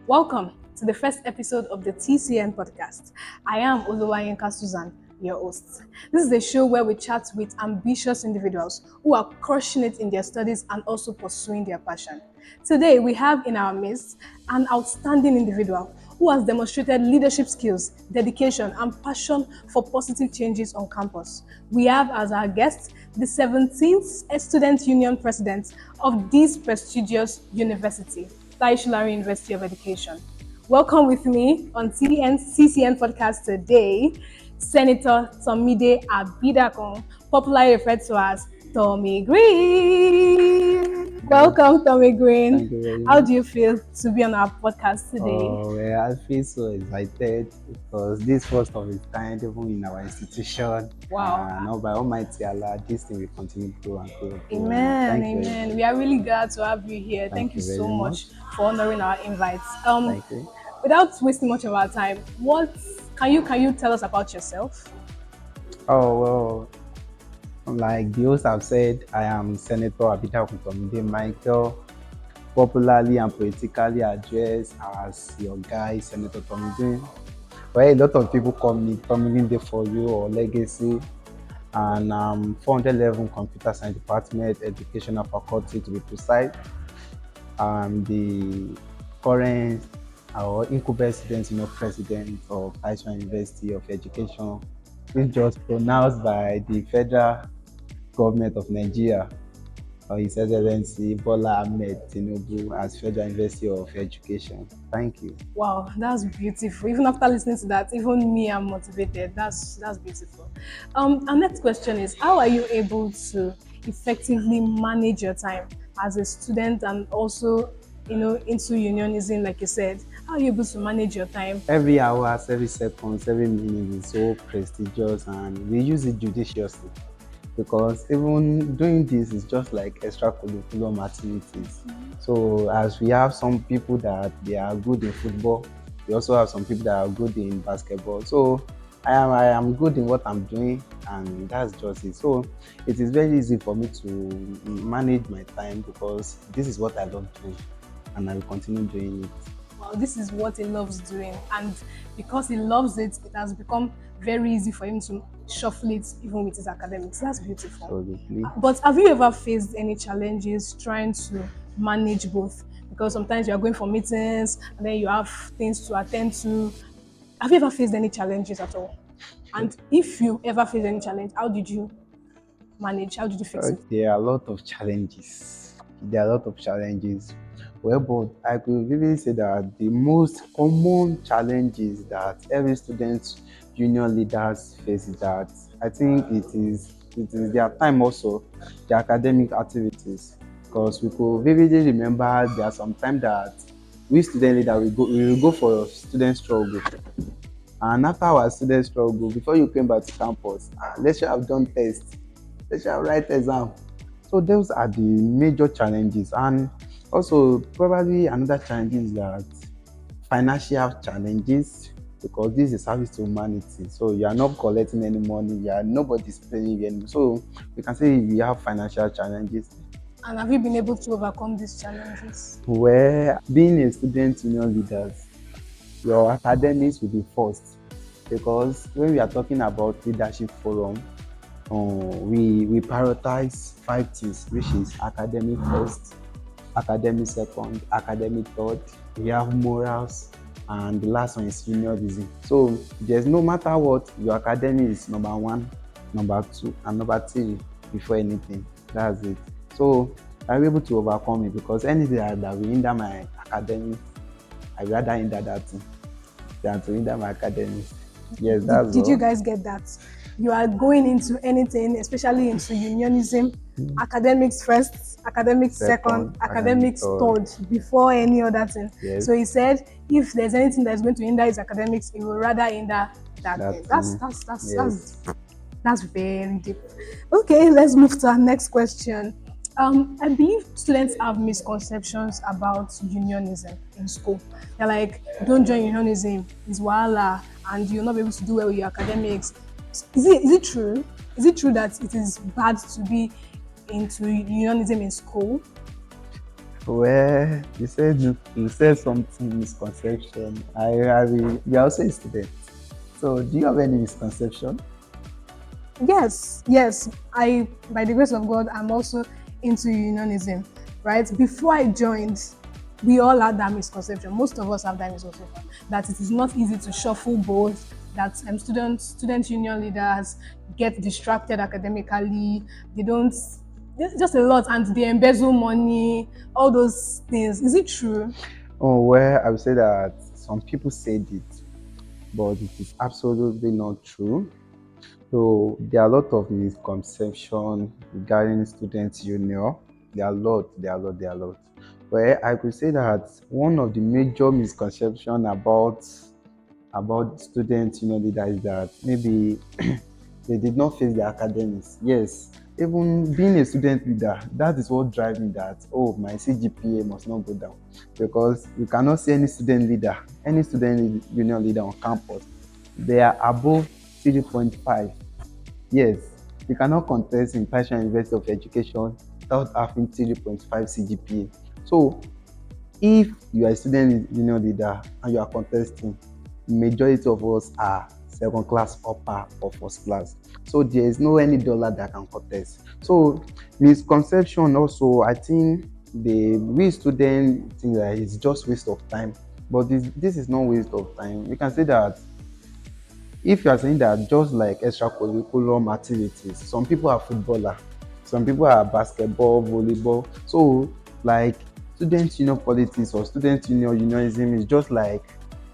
Welcome to the first episode of the TCN podcast. I am Oluwayinka Susan, your host. This is a show where we chat with ambitious individuals who are crushing it in their studies and also pursuing their passion. Today, we have in our midst an outstanding individual who has demonstrated leadership skills, dedication, and passion for positive changes on campus. We have as our guest the 17th Student Union President of this prestigious university, TCN University of Education. Welcome with me on TCN podcast today, Senator Tomide Abidakun, popularly referred to as Tommy Green. Yes, Welcome, Tommy thank Green. you very How much. do you feel to be on our podcast today? Oh, well, I feel so excited because this first of its kind, even in our institution, Wow. and now by Almighty Allah, this thing will continue to grow and grow and grow. Amen. Thank you very Amen. much. We are really glad to have you here. Thank Thank you you so very much. much for honoring our invites. Thank you. Without wasting much of our time, what can you tell us about yourself? Oh, well, like the host have said, I am Senator Abidakun Tomide Michael, popularly and politically addressed as your guy, Senator Tomide. Well, a lot of people call me Tomide for you or Legacy. And 411 Computer Science Department, Educational Faculty to be precise. I'm the current or incumbent student president of TCN University of Education, which just pronounced by the federal government of Nigeria, or His Excellency Bola Ahmed Tinubu as Federal University of Education. Thank you. Wow, that's beautiful. Even after listening to that, even me, I'm motivated. That's beautiful. Our next question is: how are you able to effectively manage your time as a student and also, into unionism, like you said? How are you able to manage your time? Every hour, every second, every minute is so prestigious, and we use it judiciously. Because even doing this is just like extracurriculum activities. So as we have some people that they are good in football, we also have some people that are good in basketball. So I am good in what I'm doing, and that's just it. So it is very easy for me to manage my time because this is what I love doing, and I will continue doing it. Well, this is what he loves doing, and because he loves it, it has become very easy for him to shuffle it even with his academics. That's beautiful. Absolutely. But have you ever faced any challenges trying to manage both? Because sometimes you are going for meetings and then you have things to attend to. Have you ever faced any challenges at all? And if you ever faced any challenge, how did you manage? How did you fix it? There are a lot of challenges. There are a lot of challenges. Well, but I could really say that the most common challenges that every student union leaders face is that I think it is their time also, the academic activities. Because we could vividly remember there are some time that we student leader we will go for student struggle. And after our student struggle, before you came back to campus, let's have done tests, let's have write exam. So those are the major challenges. And also probably another challenge is that financial challenges, because this is service to humanity. So you are not collecting any money, nobody's paying you any. So we can say we have financial challenges. And have you been able to overcome these challenges? Where being a student union leaders, your academics will be first, because when we are talking about leadership forum, we prioritize 5 things, which is academic first, academic second, academic third. We have morals, and the last one is unionism. So there's no matter what, your academic is number one, number two, and number three before anything. That's it. So I'm able to overcome it because anything that will hinder my academics, I'd rather hinder that thing than to hinder my academics. Yes, Did, that's did you all. guys get that? You are going into anything, especially into unionism, academics first, academics second, Second, academic academics third. third, before any other thing. Yes, So he said, if there's anything that's going to hinder his academics, he will rather hinder that thing. that That's thing. that's that's Yes. that's very deep. Okay, let's move to our next question. I believe students have misconceptions about unionism in school. They're like, don't join unionism, it's wahala, and you'll not be able to do well with your academics. Is it true? Is it true that it is bad to be into unionism in school? Well, you said something misconception. You're also a student. So do you have any misconception? Yes, yes. By the grace of God, I'm also into unionism, right? Before I joined, we all had that misconception. Most of us have that misconception that it is not easy to shuffle both. That student union leaders get distracted academically. They don't. There's just a lot, and they embezzle money. All those things. Is it true? Oh, well, I would say that some people said it, but it is absolutely not true. So there are a lot of misconceptions regarding student union. There are a lot. Well, I could say that one of the major misconceptions about student union leader is that maybe they did not face their academics. Yes, even being a student leader, that is what drives me that, oh, my CGPA must not go down. Because you cannot see any student union leader on campus. They are above 3.5. Yes, you cannot contest in National University of Education without having 3.5 CGPA. So if you are a student union leader and you are contesting, majority of us are second class upper or first class. So there is no any dollar that can contest. So misconception also, I think we students think that it's just waste of time. But this is not waste of time. We can say that if you are saying that just like extracurriculum activities, some people are footballer, some people are basketball, volleyball. So like student union politics or student union unionism is just like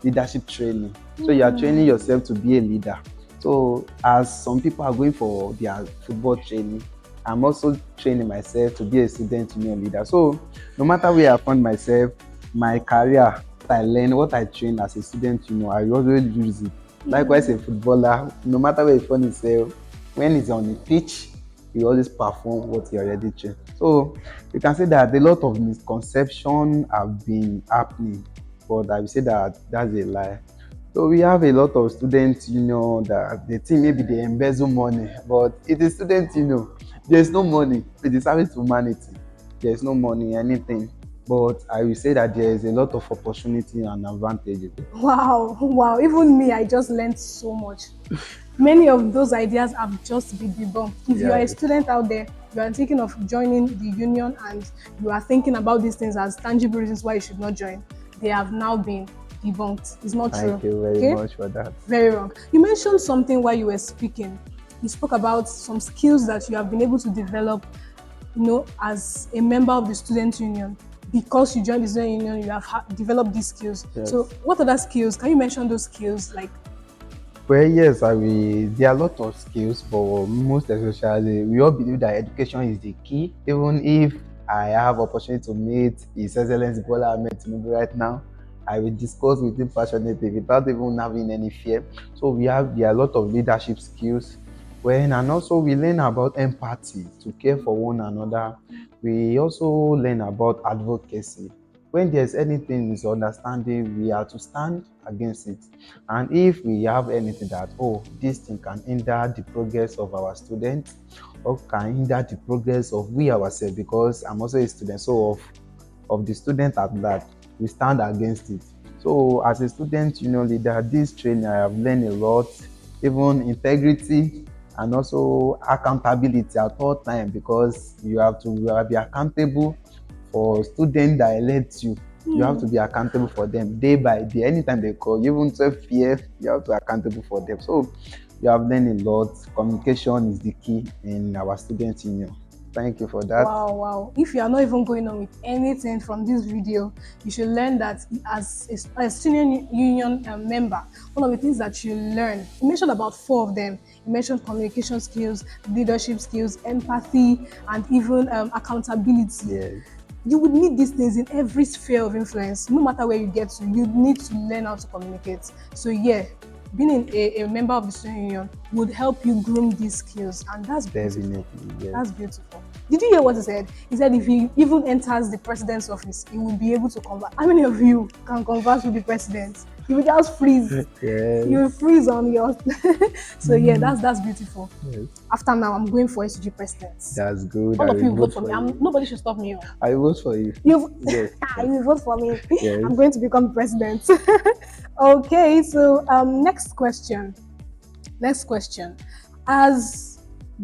leadership training. So you are training yourself to be a leader. So as some people are going for their football training, I'm also training myself to be a student union leader. So no matter where I find myself, my career, what I learn, what I train as a student union, I always use it. Likewise, a footballer, no matter where he find himself, when he's on the pitch, he always perform what he already trained. So you can say that a lot of misconceptions have been happening, but I will say that that's a lie. So we have a lot of students, that they think maybe they embezzle money, but it is students, there's no money. It is service to humanity. There's no money, anything. But I will say that there is a lot of opportunity and advantages. Wow, wow. Even me, I just learned so much. Many of those ideas have just been debunked. If you are a Yes. student out there, you are thinking of joining the union and you are thinking about these things as tangible reasons why you should not join, they have now been debunked. It's not true. Thank you very Okay? much for that. Very wrong. You mentioned something while you were speaking. You spoke about some skills that you have been able to develop, as a member of the student union. Because you joined the student union, you have developed these skills. So, Yes. what other skills? Can you mention those skills? Like, Well, yes, I will. There are a lot of skills, but most especially, we all believe that education is the key. Even if I have opportunity to meet His Excellency Bola Ahmed Tinubu right now, I will discuss with him passionately without even having any fear. So there are a lot of leadership skills. When and also we learn about empathy to care for one another. We also learn about advocacy. When there's anything misunderstanding, we are to stand against it. And if we have anything that, oh, this thing can hinder the progress of our students or can hinder the progress of we ourselves, because I'm also a student, so of the student at large, we stand against it. So as a student leader, this training I have learned a lot, even integrity and also accountability at all times, because you have to be accountable for students that elect you. You have to be accountable for them day by day. Anytime they call, you even 12 p.m., you have to be accountable for them. So you have learned a lot. Communication is the key in our student union. Thank you for that. wow, wow. If you are not even going on with anything from this video, you should learn that as a student union member, one of the things that you learn, you mentioned about four of them. You mentioned communication skills, leadership skills, empathy, and even accountability. Yes. You would need these things in every sphere of influence. No matter where you get to, you need to learn how to communicate. So yeah, being a member of the student union would help you groom these skills, and that's beautiful. Definitely, yes. That's beautiful. Did you hear what he said? He said if he even enters the president's office, he will be able to converse. How many of you can converse with the president? You will just freeze. You will Yes. freeze on your. So yeah, that's beautiful. Yes. After now, I'm going for SG president. That's good. All I of will you vote vote for me. for you. Nobody should stop me. Oh. I will vote for you. You, Yes. Yes. you vote for me. I'm Yes. going to become president. Okay. So next question. Next question. Has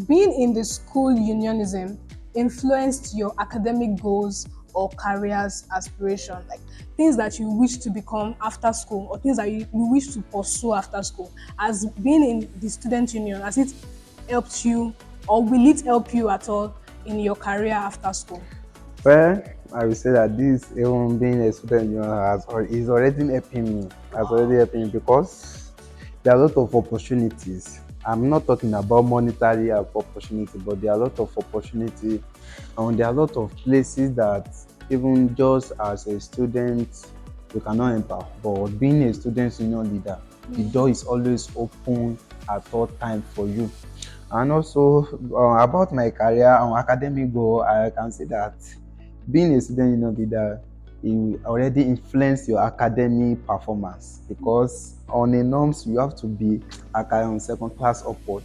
being in the school unionism influenced your academic goals or careers aspiration? Like things that you wish to become after school or things that you wish to pursue after school? Has being in the student union, has it helped you or will it help you at all in your career after school? Well, I will say that this even being a student, is already helping me. Has already helping me because there are a lot of opportunities. I'm not talking about monetary opportunity, but there are a lot of opportunity, and there are a lot of places that even just as a student you cannot enter. But being a student union leader, the door is always open at all time for you. And also about my career and academic goal, I can say that being a student union leader, you already influence your academic performance because on a norms you have to be on second class upward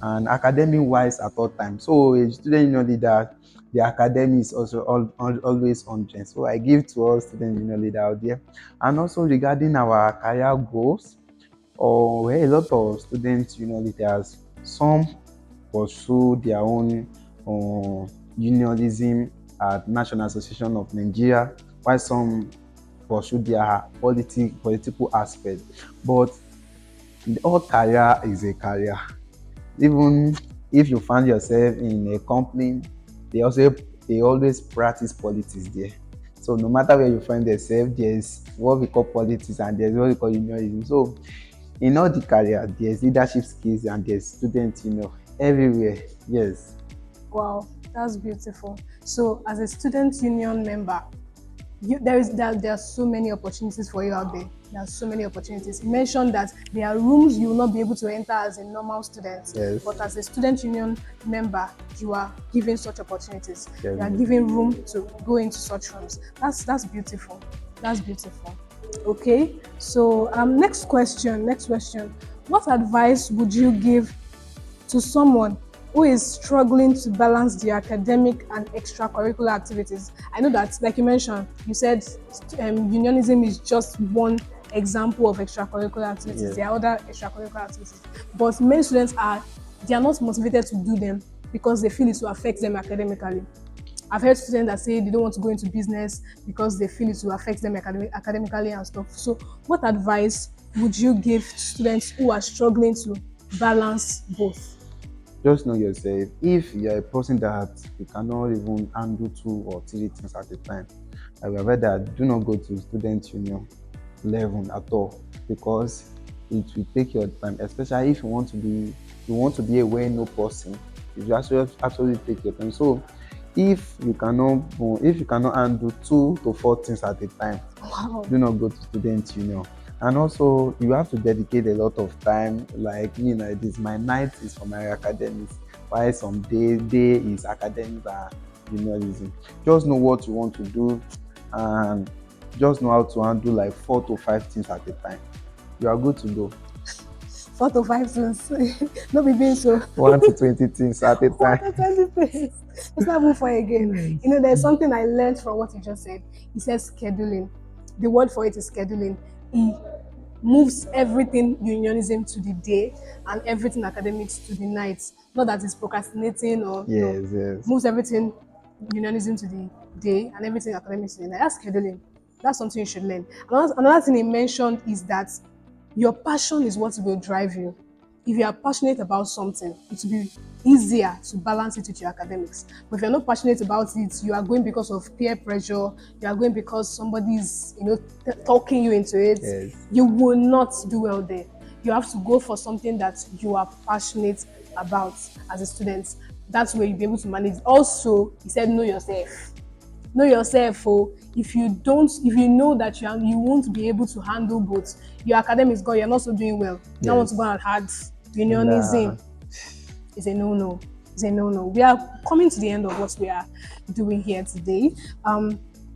and academic wise at all times. So a student union leader, the academy is also always on trend. So I give to all student union leader out there. And also regarding our career goals, or where a lot of students union leaders, some pursue their own unionism at National Association of Nigeria, while some pursue their political aspect. But all career is a career. Even if you find yourself in a company, they always practice politics there. So no matter where you find yourself, there's what we call politics and there's what we call unionism. So in all the career, there's leadership skills and there's students, everywhere. Yes. Wow, that's beautiful. So, as a student union member, there are so many opportunities for you out there. There are so many opportunities. You mentioned that there are rooms you will not be able to enter as a normal student, Yes. but as a student union member, you are given such opportunities. Yes. You are given room to go into such rooms. That's beautiful. That's beautiful. Okay. So next question. Next question. What advice would you give to someone who is struggling to balance the academic and extracurricular activities? I know that, like you mentioned, you said unionism is just one example of extracurricular activities. Yes. There are other extracurricular activities, but many students they are not motivated to do them because they feel it will affect them academically. I've heard students that say they don't want to go into business because they feel it will affect them academically and stuff. So, what advice would you give to students who are struggling to balance both? Just know yourself. If you're a person that you cannot even handle 2 or 3 things at a time, I will advise that do not go to student union level at all because it will take your time, especially if you want to be a well-known person. It will actually take your time. So if you cannot handle 2 to 4 things at a time, Wow. do not go to student union. And also you have to dedicate a lot of time, like me like this, my night is for my academics while some day is academics and unionism. Just know what you want to do and just know how to handle like 4 to 5 things at a time. You are good to go. 4 to 5 things. Not be being so. 1 to 20 things at a What time. a 20 things. Let's not move for again. You know, there's something I learned from what you just said. He says scheduling. The word for it is scheduling. He moves everything unionism to the day and everything academics to the night. Not that it's procrastinating or no. Yes, yes. Moves everything unionism to the day and everything academics to the night. That's scheduling. That's something you should learn. Another thing he mentioned is that your passion is what will drive you. If you are passionate about something, it will be easier to balance it with your academics. But if you're not passionate about it, you are going because of peer pressure, you are going because somebody is, talking you into it, Yes. you will not do well there. You have to go for something that you are passionate about as a student. That's where you'll be able to manage. Also, he said, know yourself. Know yourself. Oh, if you know that you won't be able to handle both, your academics go, you're not so doing well. You don't want to go and hard unionism. Nah. Is a no-no. It's a no-no. We are coming to the end of what we are doing here today.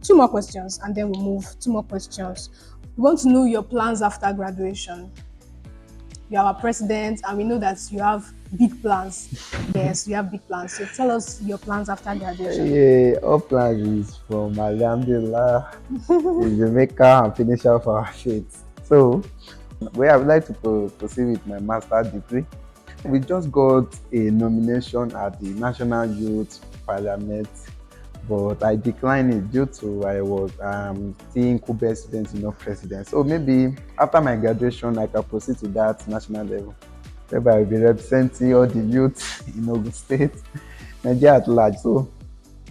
Two more questions and then we'll move. Two more questions. We want to know your plans after graduation. You are our president, and we know that you have big plans. Yes, you have big plans. So tell us your plans after graduation. Yeah, all plans is from Alhamdulillah, is the maker and finisher of our faith. So, where I would like to proceed with my master's degree. We just got a nomination at the National Youth Parliament, but I declined it due to I was still incumbent student, president. So maybe after my graduation, I can proceed to that national level, whereby I will be representing all the youth in Ogun State, Nigeria at large. So,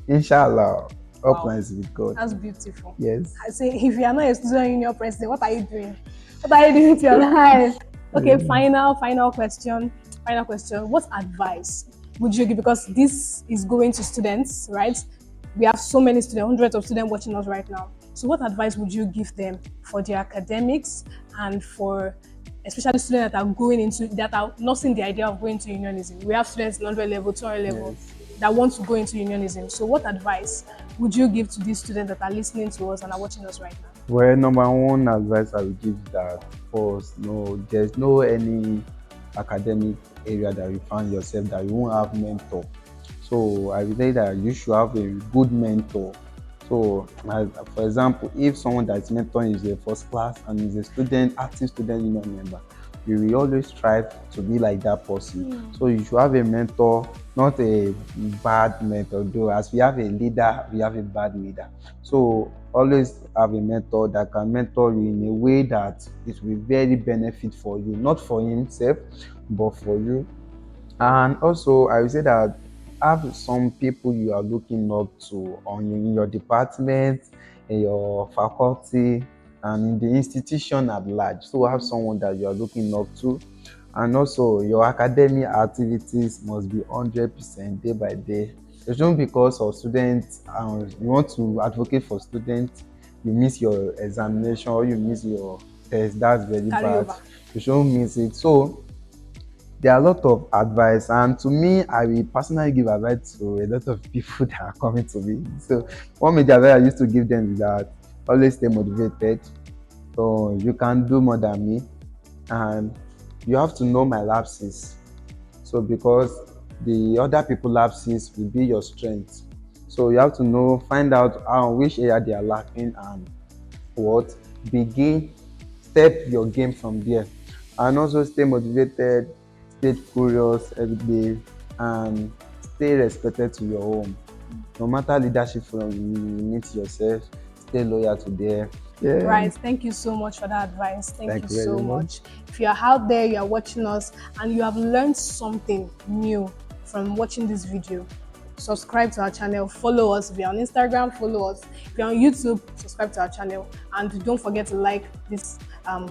inshallah, all Wow, plans with God. that's beautiful. Yes. I say, if you are not a student union president, what are you doing? What are you doing with your life? Okay, final question. Final question. What advice would you give? Because this is going to students, right? We have so many students, hundreds of students watching us right now. So, what advice would you give them for their academics and for especially students that are going into that are not seeing the idea of going to unionism? We have students in 100 level, 200 level Yes. that want to go into unionism. So, what advice would you give to these students that are listening to us and are watching us right now? Well, number one advice I will give that first, no, there's no any academic area that you find yourself that you won't have mentor. So I would say that you should have a good mentor. So, for example, if someone that's mentoring is a first class and is a student, active student union member, you will always strive to be like that person. So you should have a mentor, not a bad mentor. Though, as we have a leader, we have a bad leader. So always have a mentor that can mentor you in a way that it will very benefit for you, not for himself, but for you. And also, I would say that have some people you are looking up to in your department, in your faculty, and in the institution at large. So have someone that you are looking up to. And also, your academic activities must be 100% day by day. It's not because of students, you want to advocate for students, you miss your examination or you miss your test. That's very Carry bad. over. You shouldn't miss it. So, there are a lot of advice, and to me, I will personally give advice to a lot of people that are coming to me. So one major advice I used to give them is that always stay motivated. So you can do more than me, and you have to know my lapses. So because the other people lapses will be your strength. So you have to know, find out how which area they are lacking and what begin step your game from there. And also stay motivated, stay curious every day, and stay respected to your home. No matter leadership from you meet yourself, stay loyal to them. Yeah. Right. Thank you so much for that advice. Thank you Thank you very so much. much. If you are out there, you are watching us, and you have learned something new from watching this video, subscribe to our channel, follow us. If you're on Instagram, follow us. If you're on YouTube, subscribe to our channel, and don't forget to like this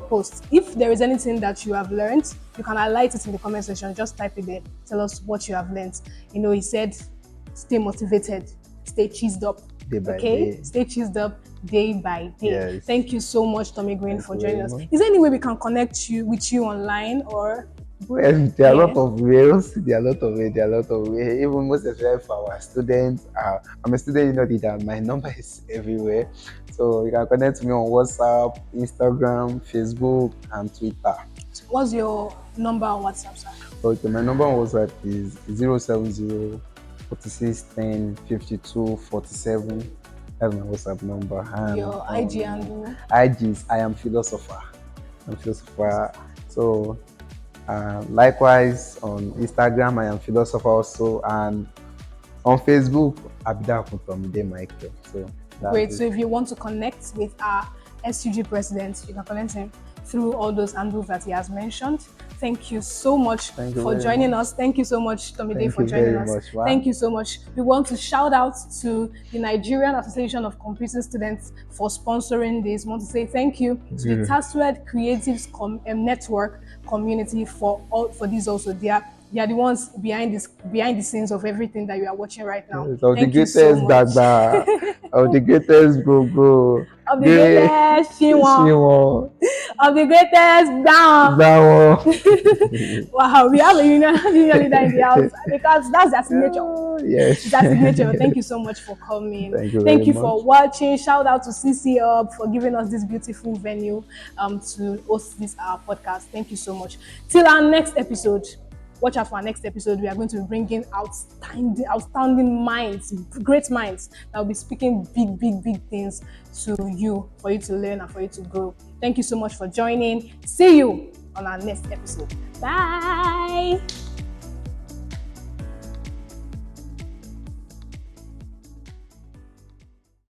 post. If there is anything that you have learned, you can highlight it in the comment section. Just type it there. Tell us what you have learned. You know, he said, stay motivated, stay cheesed up. Day by Okay, day. stay cheesed up day by day. Yes. Thank you so much, Tommy Green, Thank for you joining very us. much. Is there any way we can connect you with you online or? Well, there are a Yeah. lot of ways. There are a lot of ways. There are a lot of ways. Even most especially for our students. I'm a student, that my number is everywhere. So you can connect me on WhatsApp, Instagram, Facebook, and Twitter. What's your number on WhatsApp, sir? Okay, my number on WhatsApp is 070 46 10 52 47. That's my WhatsApp number. And Your IG handle? IG is I am philosopher. I'm philosopher. So likewise on Instagram, I am philosopher also, and on Facebook, Abidakun Tomide Michael. So Great. that's So it. if you want to connect with our SUG president, you can connect him through all those handles that he has mentioned. Thank you so much Thank you for very joining much. us. Thank you so much, Tomide, Thank for you joining very us. much. Wow. Thank you so much. We want to shout out to the Nigerian Association of Computing Students for sponsoring this. We want to say thank you to the TASUED Creatives Network community for this also. They are the ones behind the scenes of everything that you are watching right now. Yes, of the Thank you so greatest much. Dagba, of the greatest go. Of the Great greatest Shinwon. Shimon. of the greatest down. Bravo. Wow, we have a union leader in the house because that's their signature. Yes. It's their signature. Thank you so much for coming. Thank you very Thank you for much. watching. Shout out to CC Up for giving us this beautiful venue to host this podcast. Thank you so much. Till our next episode. Watch out for our next episode. We are going to be bringing outstanding minds, great minds that will be speaking big things to you for you to learn and for you to grow. Thank you so much for joining. See you on our next episode. Bye.